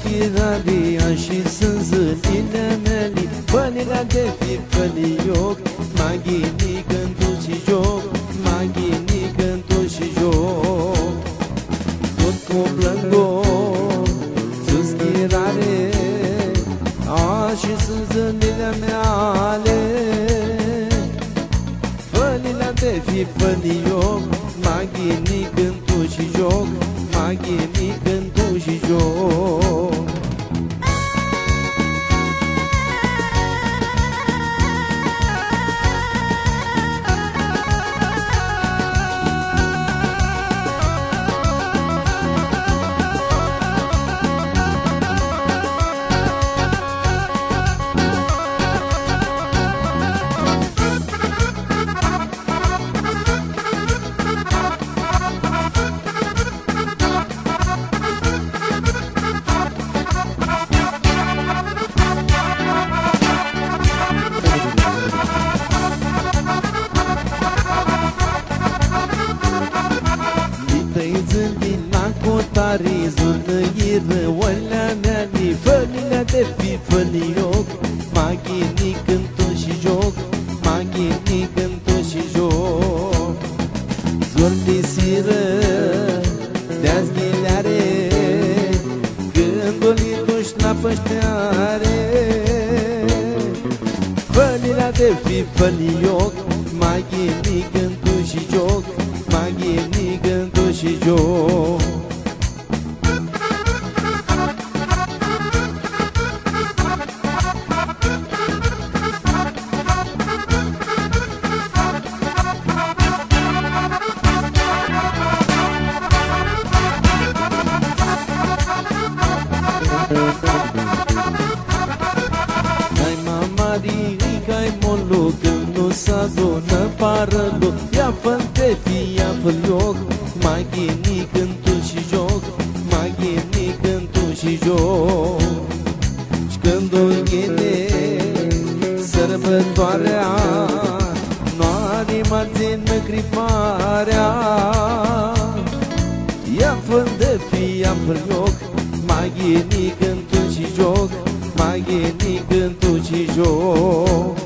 Chiraria și sunt zâlile mele, pălile de fi pălioc, maghini cântul și joc, maghini cântul și joc. Tot cu plângor, sus chirare, și sunt zâlile mele, pălile de fi pălioc, maghini cântul și joc, maghini cântul și joc. Zunăiră, oalea mea, ni fălile de fi fălioc, maghini cântul și joc, maghini cântul și joc. Zorlisiră, de-azi ghileare, gândul-i duși la pășteare. Fălile de fi fălioc, maghini cântul și joc, maghini cântul și joc. Hai mama rica-i molu, când nu s-adună parălu, ia fă-nte fi, ia fă-l-ioc, maghini cântul și joc, maghini cântul și joc. Și când o ghine sărbătoarea, n-o țină criparea. Ia fă-nte fi, ia fă-l-ioc, maghini cântul și joc, maghini cântul și joc.